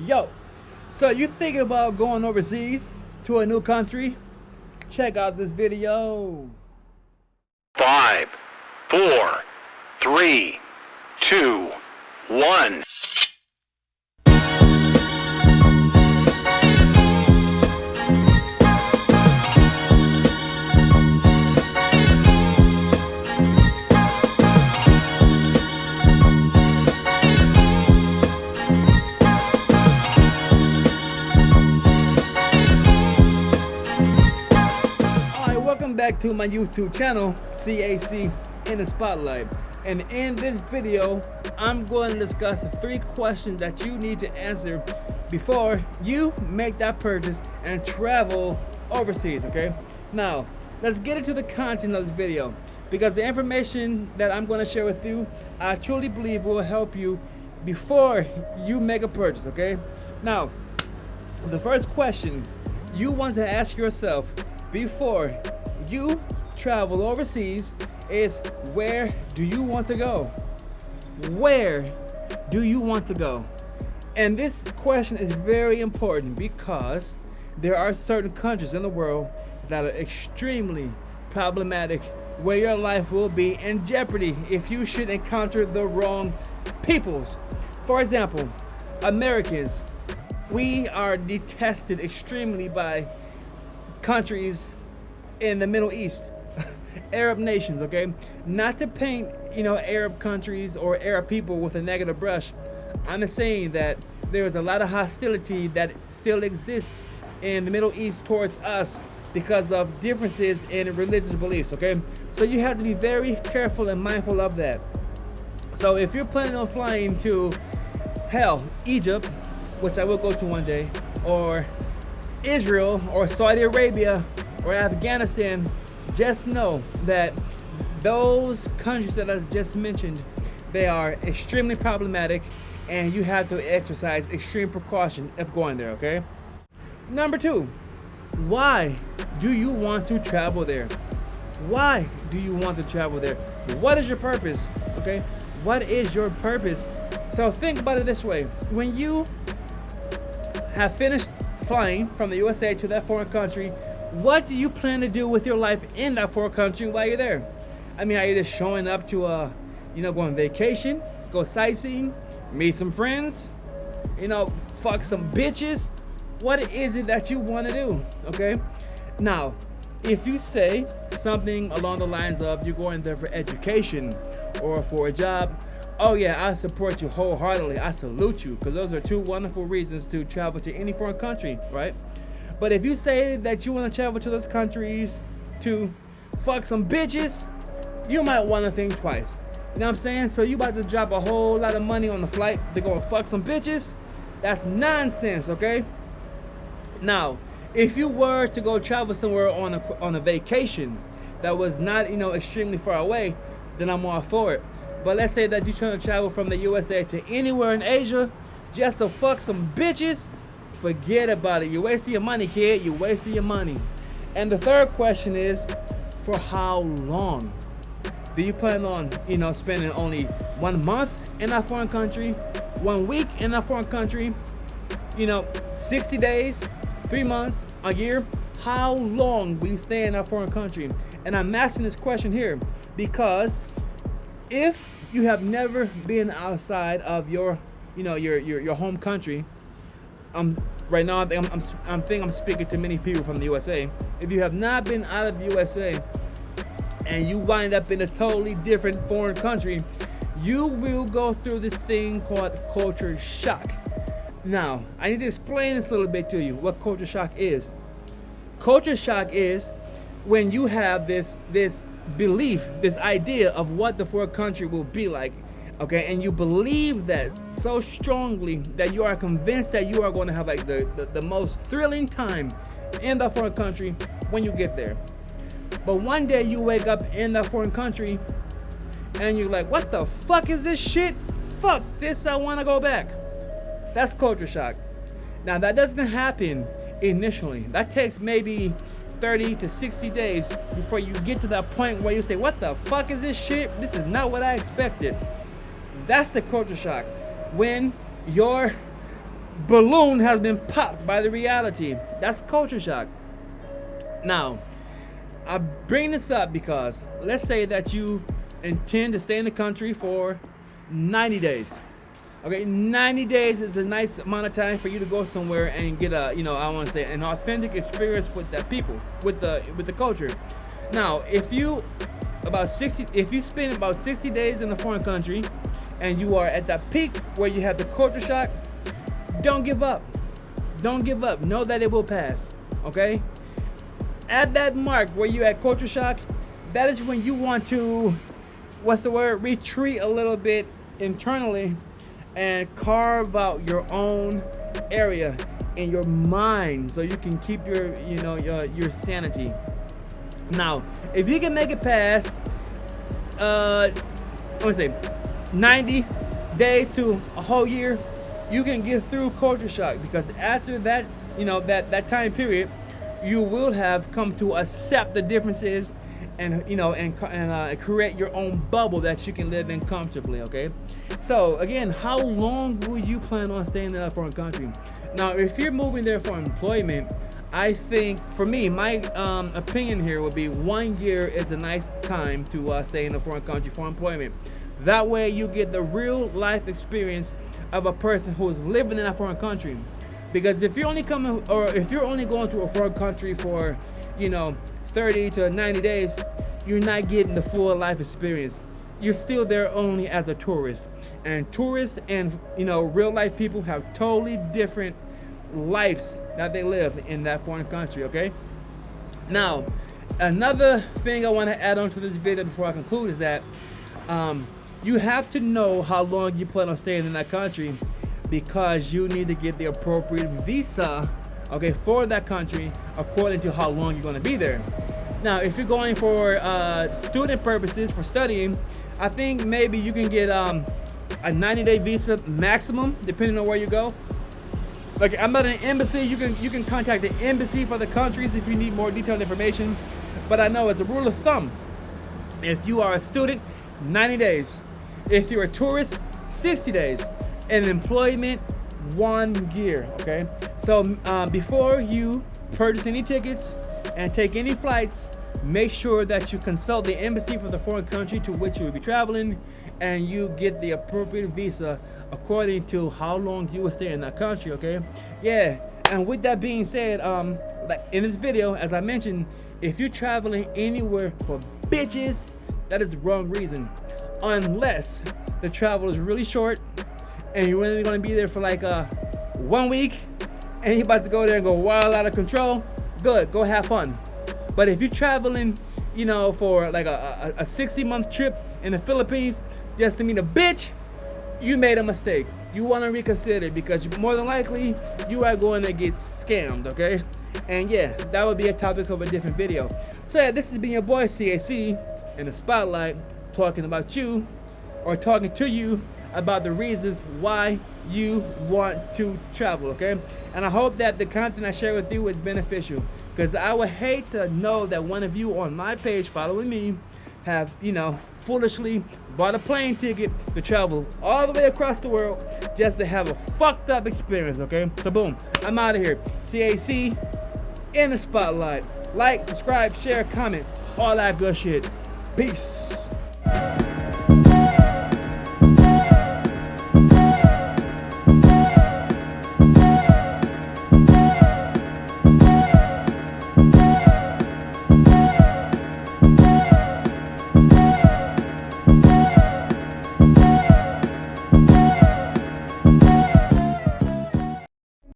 Yo, so you thinking about going overseas to a new country? Check out this video. Five, four, three, two, one. Alright, welcome back to my YouTube channel, C.A.C. in the Spotlight. And in this video, I'm going to discuss 3 questions that you need to answer before you make that purchase and travel overseas, okay? Now, let's get into the content of this video, because the information that I'm going to share with you, I truly believe will help you before you make a purchase, okay? Now, the first question you want to ask yourself before you travel overseas is, where do you want to go? Where do you want to go? And this question is very important because there are certain countries in the world that are extremely problematic, where your life will be in jeopardy if you should encounter the wrong peoples. For example, Americans, we are detested extremely by countries in the Middle East, Arab nations, okay? Not to paint, Arab countries or Arab people with a negative brush. I'm just saying that there is a lot of hostility that still exists in the Middle East towards us because of differences in religious beliefs, okay? So you have to be very careful and mindful of that. So if you're planning on flying to, hell, Egypt, which I will go to one day, or Israel, or Saudi Arabia, or Afghanistan, just know that those countries that I just mentioned, they are extremely problematic, and you have to exercise extreme precaution if going there, okay? Number 2, why do you want to travel there? Why do you want to travel there? What is your purpose, okay? What is your purpose? So think about it this way. When you have finished flying from the USA to that foreign country, what do you plan to do with your life in that foreign country while you're there? I mean, are you just showing up to go on vacation, go sightseeing, meet some friends, fuck some bitches? What is it that you want to do, okay? Now, if you say something along the lines of you're going there for education or for a job, oh yeah, I support you wholeheartedly. I salute you, because those are 2 wonderful reasons to travel to any foreign country, right? But if you say that you want to travel to those countries to fuck some bitches, you might want to think twice. You know what I'm saying? So you about to drop a whole lot of money on the flight to go and fuck some bitches? That's nonsense, okay? Now, if you were to go travel somewhere on a vacation that was not, extremely far away, then I'm all for it. But let's say that you're trying to travel from the USA to anywhere in Asia just to fuck some bitches, forget about it. You're wasting your money, kid. You're wasting your money. And the third question is, for how long? Do you plan on, spending only 1 month in that foreign country, 1 week in that foreign country, 60 days, 3 months, a year? How long will you stay in that foreign country? And I'm asking this question here because if you have never been outside of your home country, right now I'm speaking to many people from the USA. If you have not been out of the USA and you wind up in a totally different foreign country, you will go through this thing called culture shock. Now, I need to explain this a little bit to you, what culture shock is. Culture shock is when you have this belief, this idea of what the foreign country will be like, okay, and you believe that so strongly that you are convinced that you are going to have like the most thrilling time in the foreign country when you get there. But one day you wake up in that foreign country and you're like, what the fuck is this shit? Fuck this, I want to go back. That's culture shock. Now that doesn't happen initially. That takes maybe 30 to 60 days before you get to that point where you say, what the fuck is this shit? This is not what I expected. That's the culture shock. When your balloon has been popped by the reality. That's culture shock. Now, I bring this up because let's say that you intend to stay in the country for 90 days. Okay, 90 days is a nice amount of time for you to go somewhere and get a, I want to say an authentic experience with that people, with the culture. Now, if you spend about 60 days in a foreign country and you are at that peak where you have the culture shock, don't give up. Don't give up. Know that it will pass. Okay? At that mark where you're at culture shock, that is when you want to, retreat a little bit internally and carve out your own area in your mind so you can keep your sanity. Now, if you can make it past, 90 days to a whole year, you can get through culture shock, because after that, that time period, you will have come to accept the differences and create your own bubble that you can live in comfortably. Okay, so again, how long will you plan on staying in that foreign country? Now, if you're moving there for employment, I think, for me, my opinion here would be 1 year is a nice time to stay in a foreign country for employment. That way you get the real life experience of a person who is living in a foreign country. Because if you're only going to a foreign country for 30 to 90 days, you're not getting the full life experience. You're still there only as a tourist. And tourists and real life people have totally different lives that they live in that foreign country. Okay, now another thing I want to add on to this video before I conclude is that you have to know how long you plan on staying in that country, because you need to get the appropriate visa, okay, for that country according to how long you're going to be there. Now, if you're going for student purposes, for studying, I think maybe you can get a 90-day visa maximum, depending on where you go. Like, I'm at an embassy. You can contact the embassy for the countries if you need more detailed information. But I know, as a rule of thumb, if you are a student, 90 days. If you're a tourist, 60 days. And employment, 1 year. Okay. So before you purchase any tickets and take any flights, make sure that you consult the embassy for the foreign country to which you will be traveling, and you get the appropriate visa according to how long you will stay in that country. Okay, yeah. And with that being said, like in this video, as I mentioned, if you're traveling anywhere for bitches, that is the wrong reason. Unless the travel is really short and you're really going to be there for like 1 week and you're about to go there and go wild out of control, good, go have fun. But if you're traveling, for like a 60-month trip in the Philippines just to meet a bitch, you made a mistake. You want to reconsider, because more than likely you are going to get scammed. Okay, and yeah, that would be a topic of a different video. So yeah, this has been your boy C.A.C. in the spotlight, talking about you, or talking to you about the reasons why you want to travel. Okay, and I hope that the content I share with you is beneficial, because I would hate to know that one of you on my page following me have foolishly bought a plane ticket to travel all the way across the world just to have a fucked up experience. Okay, so boom, I'm out of here. C.A.C. in the spotlight. Like, subscribe, share, comment, all that good shit. Peace.